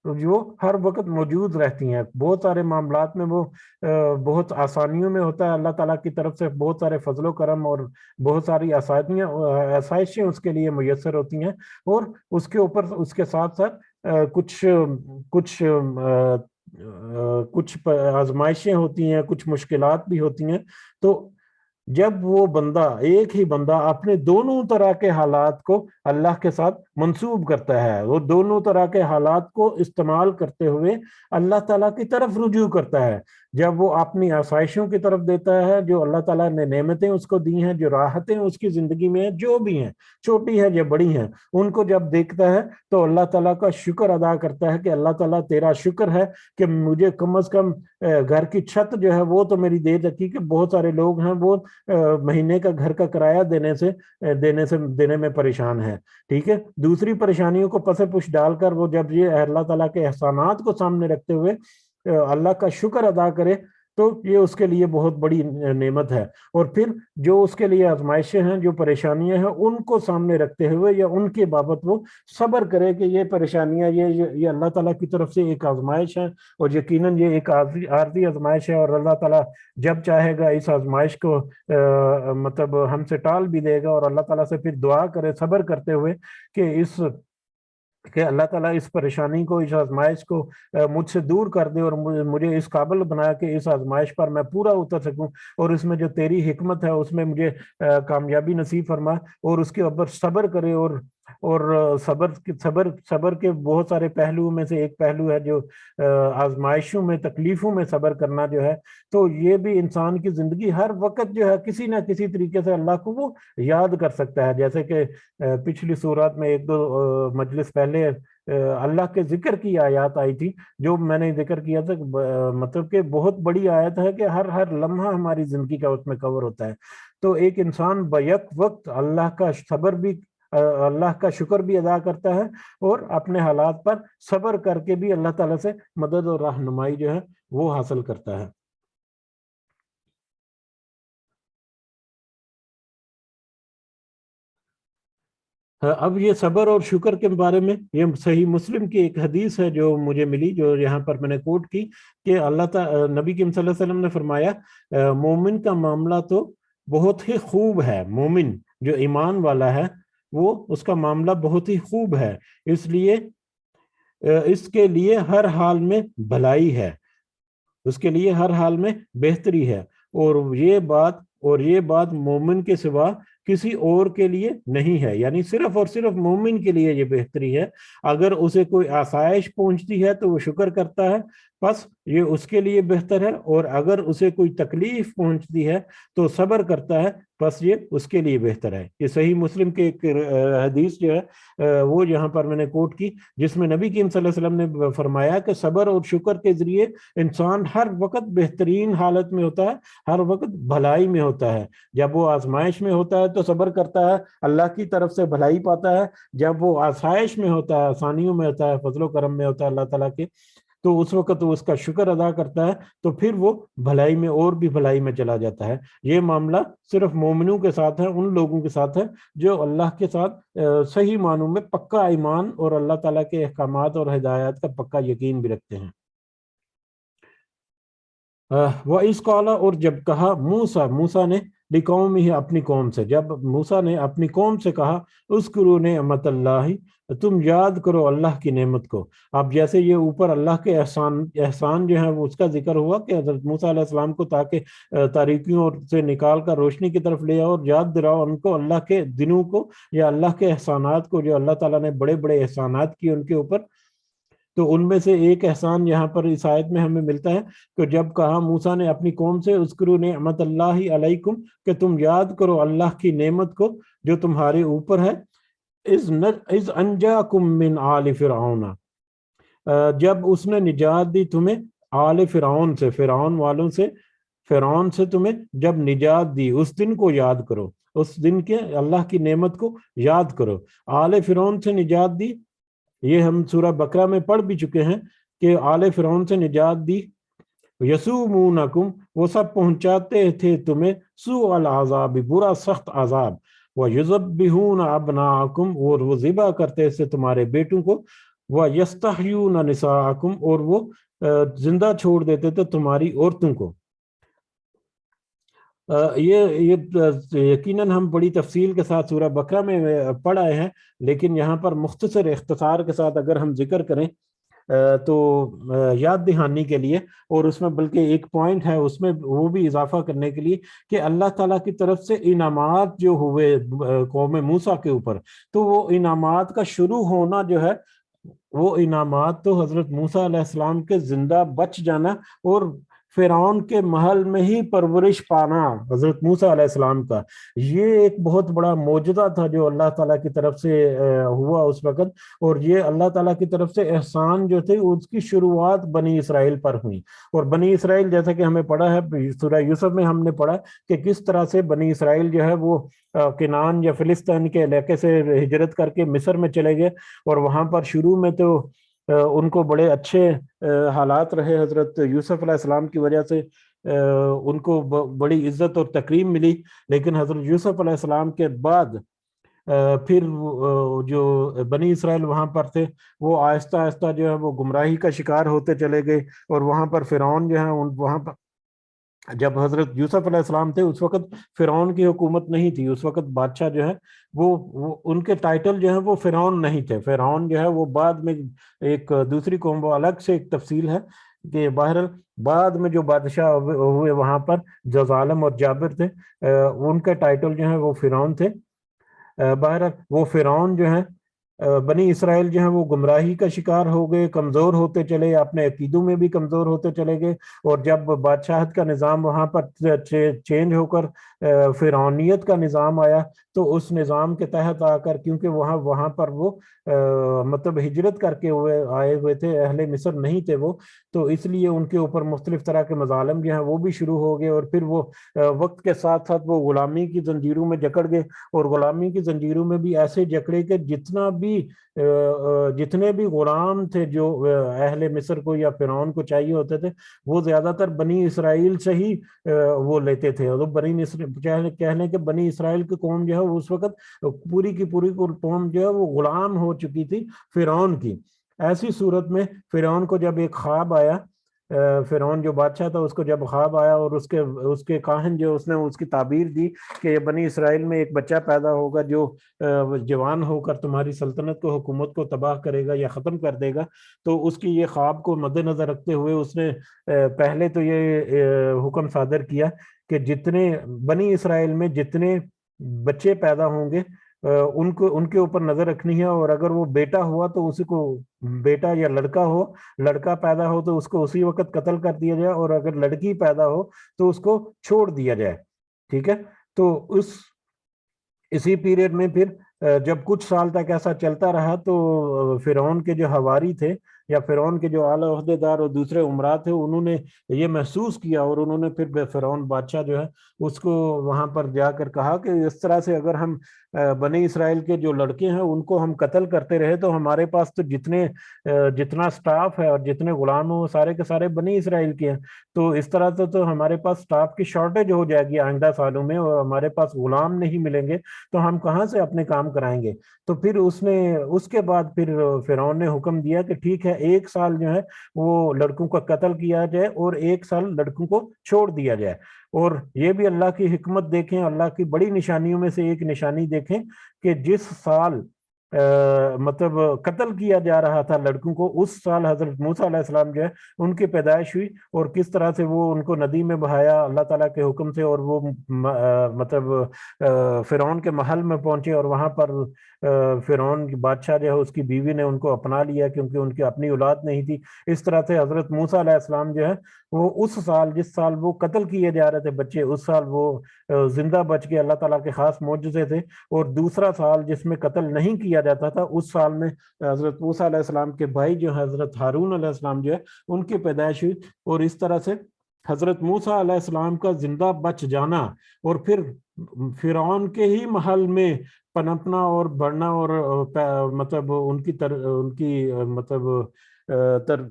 جو ہر وقت موجود رہتی ہیں۔ بہت سارے معاملات میں وہ بہت آسانیوں میں ہوتا ہے، اللہ تعالیٰ کی طرف سے بہت سارے فضل و کرم اور بہت ساری آسائشیں اس کے لیے میسر ہوتی ہیں، اور اس کے اوپر اس کے ساتھ ساتھ کچھ آزمائشیں ہوتی ہیں، کچھ مشکلات بھی ہوتی ہیں۔ تو جب وہ بندہ، ایک ہی بندہ اپنے دونوں طرح کے حالات کو اللہ کے ساتھ منسوب کرتا ہے، وہ دونوں طرح کے حالات کو استعمال کرتے ہوئے اللہ تعالیٰ کی طرف رجوع کرتا ہے، جب وہ اپنی آسائشوں کی طرف دیتا ہے، جو اللہ تعالیٰ نے نعمتیں اس کو دی ہیں، جو راحتیں اس کی زندگی میں ہیں، جو بھی ہیں، چھوٹی ہے یا بڑی ہیں، ان کو جب دیکھتا ہے تو اللہ تعالیٰ کا شکر ادا کرتا ہے کہ اللہ تعالیٰ تیرا شکر ہے کہ مجھے کم از کم گھر کی چھت جو ہے وہ تو میری دے رکھی، کہ بہت سارے لوگ ہیں وہ مہینے کا گھر کا کرایہ دینے میں پریشان ہیں، ٹھیک ہے۔ دوسری پریشانیوں کو پس پش ڈال کر وہ جب یہ اللہ تعالیٰ کے احسانات کو سامنے رکھتے ہوئے اللہ کا شکر ادا کرے تو یہ اس کے لیے بہت بڑی نعمت ہے۔ اور پھر جو اس کے لیے آزمائشیں ہیں، جو پریشانیاں ہیں، ان کو سامنے رکھتے ہوئے یا ان کے بابت وہ صبر کرے کہ یہ پریشانیاں یہ اللہ تعالیٰ کی طرف سے ایک آزمائش ہے، اور یقیناً یہ ایک عارضی آزمائش ہے، اور اللہ تعالیٰ جب چاہے گا اس آزمائش کو مطلب ہم سے ٹال بھی دے گا، اور اللہ تعالیٰ سے پھر دعا کرے صبر کرتے ہوئے کہ اللہ تعالیٰ اس پریشانی کو، اس آزمائش کو مجھ سے دور کر دے، اور مجھے اس قابل بنا کہ اس آزمائش پر میں پورا اتر سکوں، اور اس میں جو تیری حکمت ہے اس میں مجھے کامیابی نصیب فرما، اور اس کے اوپر صبر کرے۔ اور صبر کے بہت سارے پہلوؤں میں سے ایک پہلو ہے جو آزمائشوں میں، تکلیفوں میں صبر کرنا جو ہے، تو یہ بھی انسان کی زندگی ہر وقت جو ہے کسی نہ کسی طریقے سے اللہ کو وہ یاد کر سکتا ہے۔ جیسے کہ پچھلی سورات میں ایک دو مجلس پہلے اللہ کے ذکر کی آیات آئی تھی، جو میں نے ذکر کیا تھا، مطلب کہ بہت بڑی آیت ہے کہ ہر لمحہ ہماری زندگی کا اس میں کور ہوتا ہے۔ تو ایک انسان بیک وقت اللہ کا شکر بھی ادا کرتا ہے، اور اپنے حالات پر صبر کر کے بھی اللہ تعالیٰ سے مدد اور رہنمائی جو ہے وہ حاصل کرتا ہے۔ اب یہ صبر اور شکر کے بارے میں یہ صحیح مسلم کی ایک حدیث ہے جو مجھے ملی، جو یہاں پر میں نے کوٹ کی، کہ اللہ تعالیٰ نبی کریم صلی اللہ علیہ وسلم نے فرمایا مومن کا معاملہ تو بہت ہی خوب ہے، مومن جو ایمان والا ہے وہ اس کا معاملہ بہت ہی خوب ہے، اس لیے اس کے لیے ہر حال میں بھلائی ہے، اس کے لیے ہر حال میں بہتری ہے، اور یہ بات مومن کے سوا کسی اور کے لیے نہیں ہے، یعنی صرف اور صرف مومن کے لیے یہ بہتری ہے۔ اگر اسے کوئی آسائش پہنچتی ہے تو وہ شکر کرتا ہے، بس یہ اس کے لیے بہتر ہے، اور اگر اسے کوئی تکلیف پہنچتی ہے تو صبر کرتا ہے، بس یہ اس کے لیے بہتر ہے۔ یہ صحیح مسلم کے ایک حدیث جو ہے وہ یہاں پر میں نے کوٹ کی، جس میں نبی کریم صلی اللہ علیہ وسلم نے فرمایا کہ صبر اور شکر کے ذریعے انسان ہر وقت بہترین حالت میں ہوتا ہے، ہر وقت بھلائی میں ہوتا ہے۔ جب وہ آزمائش میں ہوتا ہے تو صبر کرتا ہے، اللہ کی طرف سے بھلائی پاتا ہے۔ جب وہ آسائش میں ہوتا ہے، آسانیوں میں ہوتا ہے، فضل و کرم میں ہوتا ہے اللہ تعالیٰ کے، تو اس وقت وہ اس کا شکر ادا کرتا ہے، تو پھر وہ بھلائی میں اور بھی بھلائی میں چلا جاتا ہے۔ یہ معاملہ صرف مومنوں کے ساتھ ہے، ان لوگوں کے ساتھ ہے جو اللہ کے ساتھ صحیح معنوں میں پکا ایمان اور اللہ تعالیٰ کے احکامات اور ہدایات کا پکا یقین بھی رکھتے ہیں۔ وَإِذْ قَالَ، اور جب کہا موسیٰ نے لِقَوْمِهِ، ہی اپنی قوم سے، جب موسیٰ نے اپنی قوم سے کہا اذکروا نعمت اللہ، تم یاد کرو اللہ کی نعمت کو۔ اب جیسے یہ اوپر اللہ کے احسان جو ہیں وہ اس کا ذکر ہوا کہ حضرت موسیٰ علیہ السلام کو تاکہ تاریکیوں سے نکال کر روشنی کی طرف لے آؤ، اور یاد دلاؤ ان کو اللہ کے دنوں کو یا اللہ کے احسانات کو، جو اللہ تعالیٰ نے بڑے بڑے احسانات کیے ان کے اوپر۔ تو ان میں سے ایک احسان یہاں پر اس آیت میں ہمیں ملتا ہے کہ جب کہا موسیٰ نے اپنی قوم سے اذکروا نعمت اللہ علیکم، کہ تم یاد کرو اللہ کی نعمت کو جو تمہارے اوپر ہے، اذ انجاکم من آل فرعون، جب اس نے نجات دی تمہیں آل فرعون سے، فرعون والوں سے، فرعون سے تمہیں جب نجات دی، اس دن کو یاد کرو، اس دن کے اللہ کی نعمت کو یاد کرو۔ آل فرعون سے نجات دی، یہ ہم سورہ بقرہ میں پڑھ بھی چکے ہیں کہ آل فرعون سے نجات دی۔ یسومونکم، وہ سب پہنچاتے تھے تمہیں سوء العذاب، برا سخت عذاب، وَيُذَبِّحُونَ أَبْنَاءَكُمْ، اور وہ ذبح کرتے تھے تمہارے بیٹوں کو، وَيَسْتَحْيُونَ نِسَاءَكُمْ، اور وہ زندہ چھوڑ دیتے تھے تمہاری عورتوں کو۔ یہ یقیناً ہم بڑی تفصیل کے ساتھ سورہ بقرہ میں پڑھ آئے ہیں، لیکن یہاں پر مختصر اختصار کے ساتھ اگر ہم ذکر کریں تو یاد دہانی کے لیے، اور اس میں بلکہ ایک پوائنٹ ہے اس میں وہ بھی اضافہ کرنے کے لیے کہ اللہ تعالیٰ کی طرف سے انعامات جو ہوئے قوم موسیٰ کے اوپر، تو وہ انعامات کا شروع ہونا جو ہے، وہ انعامات تو حضرت موسیٰ علیہ السلام کے زندہ بچ جانا اور فرعون کے محل میں ہی پرورش پانا حضرت موسیٰ علیہ السلام کا، یہ ایک بہت بڑا معجزہ تھا جو اللہ تعالیٰ کی طرف سے ہوا اس وقت. اور یہ اللہ تعالیٰ کی طرف سے احسان جو تھے اس کی شروعات بنی اسرائیل پر ہوئی. اور بنی اسرائیل جیسا کہ ہمیں پڑھا ہے سورہ یوسف میں، ہم نے پڑھا کہ کس طرح سے بنی اسرائیل جو ہے وہ کنعان یا فلسطین کے علاقے سے ہجرت کر کے مصر میں چلے گئے. اور وہاں پر شروع میں تو ان کو بڑے اچھے حالات رہے، حضرت یوسف علیہ السلام کی وجہ سے ان کو بڑی عزت اور تکریم ملی. لیکن حضرت یوسف علیہ السلام کے بعد پھر جو بنی اسرائیل وہاں پر تھے وہ آہستہ آہستہ جو ہے وہ گمراہی کا شکار ہوتے چلے گئے. اور وہاں پر فرعون جو ہے وہاں پر جب حضرت یوسف علیہ السلام تھے اس وقت فرعون کی حکومت نہیں تھی، اس وقت بادشاہ جو ہے وہ ان کے ٹائٹل جو ہے وہ فرعون نہیں تھے. فرعون جو ہے وہ بعد میں ایک دوسری قوم، وہ الگ سے ایک تفصیل ہے کہ بہرحال بعد میں جو بادشاہ ہوئے وہاں پر جو ظالم اور جابر تھے ان کے ٹائٹل جو ہے وہ فرعون تھے. بہرحال وہ فرعون جو ہے بنی اسرائیل جو ہیں وہ گمراہی کا شکار ہو گئے، کمزور ہوتے چلے، اپنے عقیدوں میں بھی کمزور ہوتے چلے گئے. اور جب بادشاہت کا نظام وہاں پر چینج ہو کر فرعونیت کا نظام آیا تو اس نظام کے تحت آ کر، کیونکہ وہاں پر وہ مطلب ہجرت کر کے آئے ہوئے تھے، اہل مصر نہیں تھے وہ، تو اس لیے ان کے اوپر مختلف طرح کے مظالم جو ہیں وہ بھی شروع ہو گئے. اور پھر وہ وقت کے ساتھ ساتھ وہ غلامی کی زنجیروں میں جکڑ گئے. اور غلامی کی زنجیروں میں بھی ایسے جکڑے کہ جتنے بھی غلام تھے جو اہل مصر کو یا فرعون کو چاہیے ہوتے تھے وہ زیادہ تر بنی اسرائیل سے ہی وہ لیتے تھے. اور کہہ لیں کہ بنی اسرائیل کی قوم جو ہے اس وقت پوری کی پوری قوم جو ہے وہ غلام ہو چکی تھی فرعون کی. ایسی صورت میں فرعون کو جب ایک خواب آیا، فرعون جو بادشاہ تھا اس کو جب خواب آیا اور اس کے کاہن جو اس نے اس کی تعبیر دی کہ بنی اسرائیل میں ایک بچہ پیدا ہوگا جو جوان ہو کر تمہاری سلطنت کو، حکومت کو تباہ کرے گا یا ختم کر دے گا. تو اس کی یہ خواب کو مد نظر رکھتے ہوئے اس نے پہلے تو یہ حکم صادر کیا کہ جتنے بنی اسرائیل میں جتنے بچے پیدا ہوں گے ان کے اوپر نظر رکھنی ہے. اور اگر وہ بیٹا ہوا تو اسی کو، بیٹا یا لڑکا پیدا ہو تو اس کو اسی وقت قتل کر دیا جائے، اور اگر لڑکی پیدا ہو تو اس کو چھوڑ دیا جائے. ٹھیک ہے. تو اسی پیریڈ میں پھر جب کچھ سال تک ایسا چلتا رہا تو فرعون کے جو حواری تھے یا فرعون کے جو اعلیٰ عہدیدار اور دوسرے عمرا تھے انہوں نے یہ محسوس کیا، اور انہوں نے پھر فرعون بادشاہ جو ہے اس کو وہاں پر جا کر کہا کہ اس طرح سے اگر ہم بنی اسرائیل کے جو لڑکے ہیں ان کو ہم قتل کرتے رہے تو ہمارے پاس تو جتنا سٹاف ہے اور جتنے غلام ہیں وہ سارے کے سارے بنی اسرائیل کے ہیں. تو اس طرح سے تو ہمارے پاس سٹاف کی شارٹیج ہو جائے گی آئندہ سالوں میں، اور ہمارے پاس غلام نہیں ملیں گے تو ہم کہاں سے اپنے کام کرائیں گے. تو پھر اس کے بعد پھر فرعون نے حکم دیا کہ ٹھیک ہے 1 سال جو ہے وہ لڑکوں کا قتل کیا جائے اور 1 سال لڑکوں کو چھوڑ دیا جائے. اور یہ بھی اللہ کی حکمت دیکھیں، اللہ کی بڑی نشانیوں میں سے ایک نشانی دیکھیں کہ جس سال مطلب قتل کیا جا رہا تھا لڑکوں کو اس سال حضرت موسیٰ علیہ السلام جو ہے ان کی پیدائش ہوئی. اور کس طرح سے وہ ان کو ندی میں بہایا اللہ تعالیٰ کے حکم سے، اور وہ مطلب فرعون کے محل میں پہنچے اور وہاں پر فرعون کی بادشاہ جو ہے اس کی بیوی نے ان کو اپنا لیا کیونکہ ان کی اپنی اولاد نہیں تھی. اس طرح سے حضرت موسیٰ علیہ السلام جو ہے وہ اس سال جس سال وہ قتل کیے جا رہے تھے بچے اس سال وہ زندہ بچ کے اللہ تعالیٰ کے خاص معجزے تھے. اور دوسرا سال جس میں قتل نہیں کیا جاتا تھا اس سال میں حضرت موسیٰ علیہ السلام کے بھائی جو حضرت ہارون علیہ السلام جو ہے ان کی پیدائش ہوئی. اور اس طرح سے حضرت موسیٰ علیہ السلام کا زندہ بچ جانا اور پھر فرعون کے ہی محل میں پنپنا اور بڑھنا اور مطلب ان کی مطلب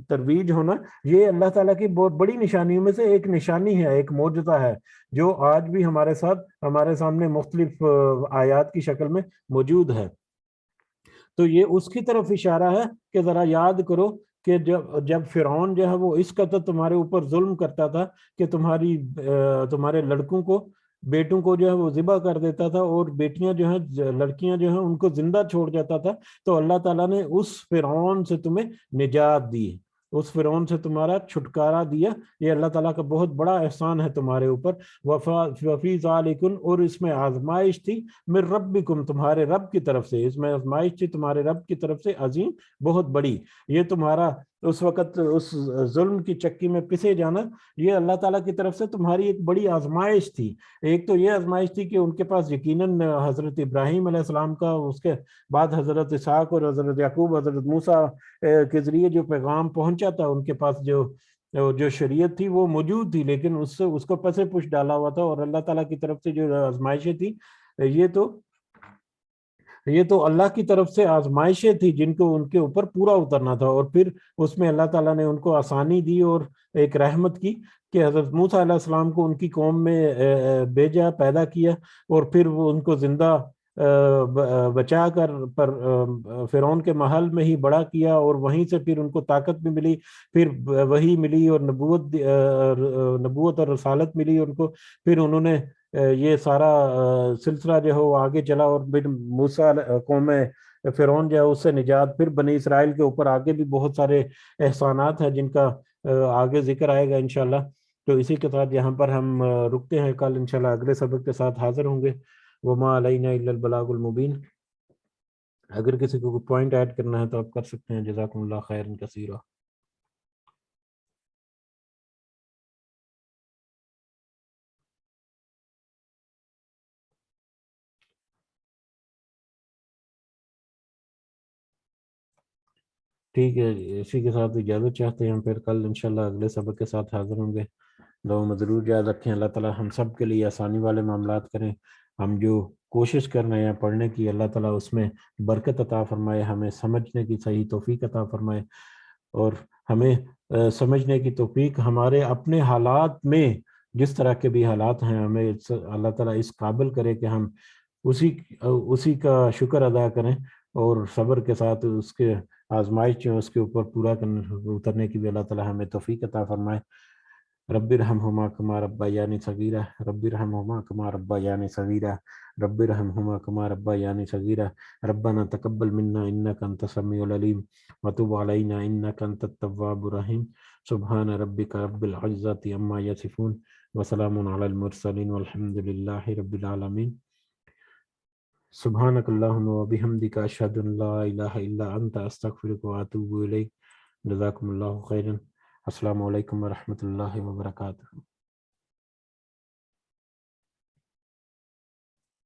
ترویج ہونا، یہ اللہ تعالیٰ کی بہت بڑی نشانیوں میں سے ایک نشانی ہے، ایک معجزہ ہے جو آج بھی ہمارے سامنے مختلف آیات کی شکل میں موجود ہے. تو یہ اس کی طرف اشارہ ہے کہ ذرا یاد کرو کہ جب فرعون جو ہے وہ اس قدر تمہارے اوپر ظلم کرتا تھا کہ تمہارے لڑکوں کو، بیٹوں کو جو ہے وہ ذبح کر دیتا تھا اور بیٹیاں جو ہیں، لڑکیاں جو ہیں ان کو زندہ چھوڑ جاتا تھا، تو اللہ تعالیٰ نے اس فرعون سے تمہیں نجات دی، اس فرعون سے تمہارا چھٹکارا دیا. یہ اللہ تعالیٰ کا بہت بڑا احسان ہے تمہارے اوپر. وفی ذالکم، اور اس میں آزمائش تھی، من ربکم، تمہارے رب کی طرف سے، اس میں آزمائش تھی تمہارے رب کی طرف سے، عظیم، بہت بڑی. یہ تمہارا اس وقت اس ظلم کی چکی میں پسے جانا، یہ اللہ تعالیٰ کی طرف سے تمہاری ایک بڑی آزمائش تھی۔ ایک تو یہ آزمائش تھی کہ ان کے پاس یقیناً حضرت ابراہیم علیہ السلام کا، اس کے بعد حضرت اسحاق اور حضرت یعقوب، حضرت موسیٰ کے ذریعے جو پیغام پہنچا تھا، ان کے پاس جو شریعت تھی وہ موجود تھی، لیکن اس کو پس پش ڈالا ہوا تھا۔ اور اللہ تعالیٰ کی طرف سے جو آزمائشیں تھیں، یہ تو اللہ کی طرف سے آزمائشیں تھی جن کو ان کے اوپر پورا اترنا تھا، اور پھر اس میں اللہ تعالیٰ نے ان کو آسانی دی اور ایک رحمت کی کہ حضرت موسیٰ علیہ السلام کو ان کی قوم میں بھیجا، پیدا کیا، اور پھر وہ ان کو زندہ بچا کر پر فرعون کے محل میں ہی بڑا کیا، اور وہیں سے پھر ان کو طاقت بھی ملی، پھر وحی ملی، اور نبوت اور رسالت ملی ان کو۔ پھر انہوں نے یہ سارا سلسلہ جو ہے وہ آگے چلا، اور پھر موسیٰ قوم فرعون جو ہے اس سے نجات، پھر بنی اسرائیل کے اوپر آگے بھی بہت سارے احسانات ہیں جن کا آگے ذکر آئے گا انشاءاللہ۔ تو اسی کے ساتھ یہاں پر ہم رکتے ہیں، کل انشاءاللہ اگلے سبق کے ساتھ حاضر ہوں گے۔ وما علینا الا البلاغ المبین۔ اگر کسی کو کوئی پوائنٹ ایڈ کرنا ہے تو آپ کر سکتے ہیں۔ جزاکم اللہ خیرا کثیرا۔ ٹھیک ہے، اسی کے ساتھ اجازت چاہتے ہیں، پھر کل انشاءاللہ اگلے سبق کے ساتھ حاضر ہوں گے۔ دعا میں ضرور یاد رکھیں، اللہ تعالیٰ ہم سب کے لیے آسانی والے معاملات کریں۔ ہم جو کوشش کر رہے ہیں پڑھنے کی، اللہ تعالیٰ اس میں برکت عطا فرمائے، ہمیں سمجھنے کی صحیح توفیق عطا فرمائے، اور ہمیں سمجھنے کی توفیق ہمارے اپنے حالات میں، جس طرح کے بھی حالات ہیں، ہمیں اللہ تعالیٰ اس قابل کرے کہ ہم اسی کا شکر ادا کریں، اور صبر کے ساتھ اس کے آزمائش جو اس کے اوپر پورا اترنے کی بھی اللہ تعالیٰ ہمیں توفیق عطا فرمائے۔ رب ارحمہما کما ربیانی صغیرہ، رب ارحمہما کما ربیانی صغیرہ، رب ارحمہما کما ربیانی صغیرہ، ربنا تقبل منا انک انت السمیع العلیم وتب علینا انک انت التواب الرحیم۔ سبحان ربک رب العزۃ عما یصفون وسلام علی المرسلین والحمد للہ رب العالمین۔ سبحانک اللہم وبحمدک اشہد ان لا الہ الا انت استغفرک واتوب الیک۔ جزاکم اللہ خیرا۔ السلام علیکم ورحمۃ اللہ وبرکاتہ۔